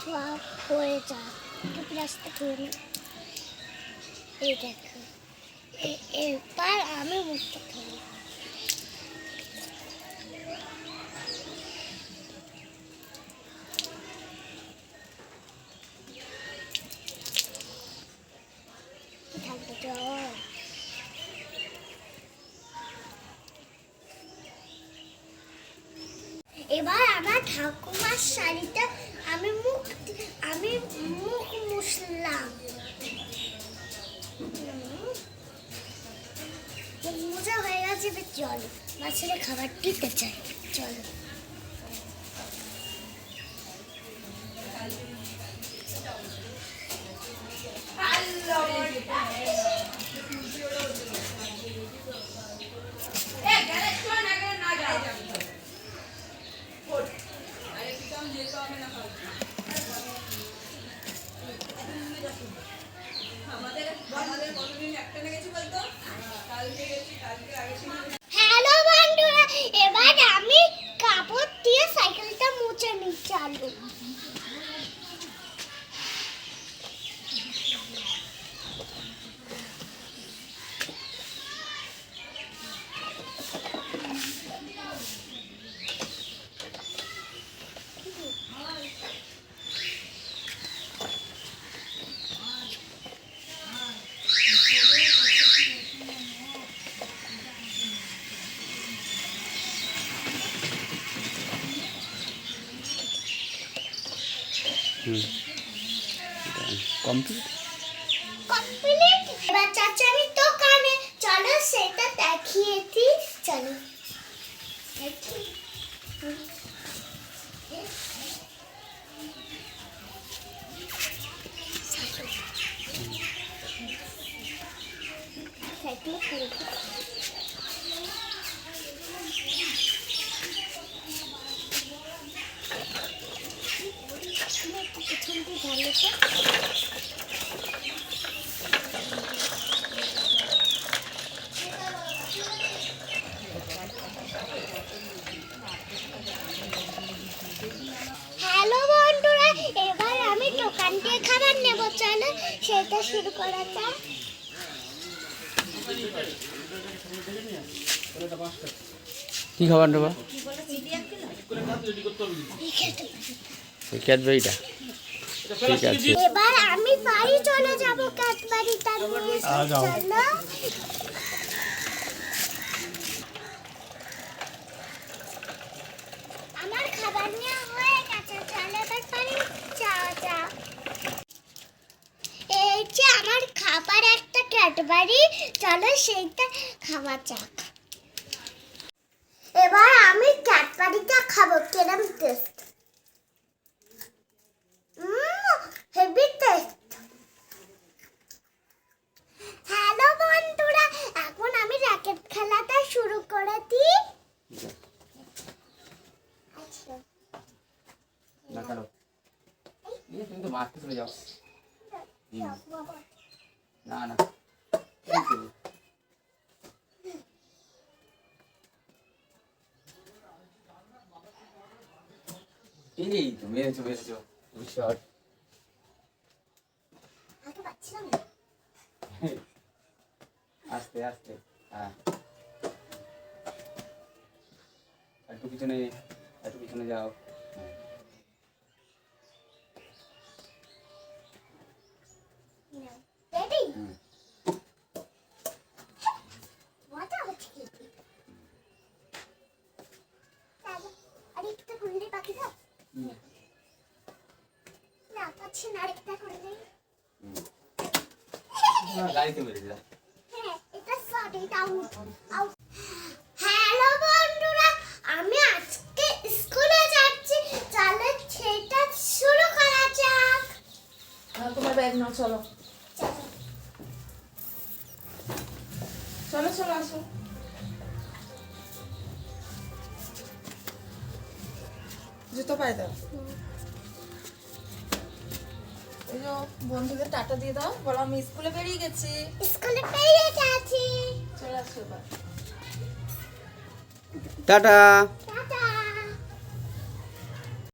সব হয়ে যায় একটু প্লাস্টিক হয়ে এই দেখো এবার আমি মুখটা খাবো থাকবে জল এবার আমার ঠাকুমার শাড়িটা আমি মুখ মুছলাম মোজা হয়ে গেছে চলো মাছের খাবার দিতে চাই চলো হ্যালো বন্ধুরা এবার আমি কাপড় দিয়ে সাইকেলটা মুছে নিচ্ছি চালু কমপ্লিট এবার চাচা আমি দোকানে চলো সেটা দেখিয়েছি চলো হ্যালো বন্ধুরা এবার আমি দোকান থেকে খাবার নেব চলো সেটা শুরু করা যাক কি খাবার নেবা ক্যাডবেরিটা ঠিক আছে এবার আমি বাড়ি চলে যাব ক্যাডবেরিটা নিয়ে চলো আমার খাবার নেওয়া হয়ে গেছে চলো এবার বাড়ি যাওয়া যাক এই যে আমার খাবার একটা ক্যাডবেরি চলো সেইটা খাওয়া যাক এবার আমি ক্যাডবেরিটা খাবো কেরম টেস্ট হেভি টেস্ট হ্যালো বন্ধুরা এখন আমি র্যাকেট খেলাটা শুরু করে দিই না কারো তুমি তো মারতে চলে যাও না না এই তো মেরেছো শট আস্তে আস্তে হ্যাঁ একটু পিছনে যাও রেডি মজা হচ্ছে কি আরেকটা করলে বাকি দাও না পাচ্ছি না আরেকটা করলে গাড়িতে মেরে দিলা এটা শর্ট এটা আউট হ্যালো বন্ধুরা আমি আজকে স্কুলে যাচ্ছি চলো সেটা শুরু করা যাক তোমার ব্যাগ নাও চলো চলো চলো আসো জুতো পায়ে দাও এই যে বন্ধুদের টাটা দিয়ে দাও বলো আমি স্কুলে বেরিয়ে গেছি স্কুলে পেয়ে যাচ্ছি চলে আসো এবার টাটা।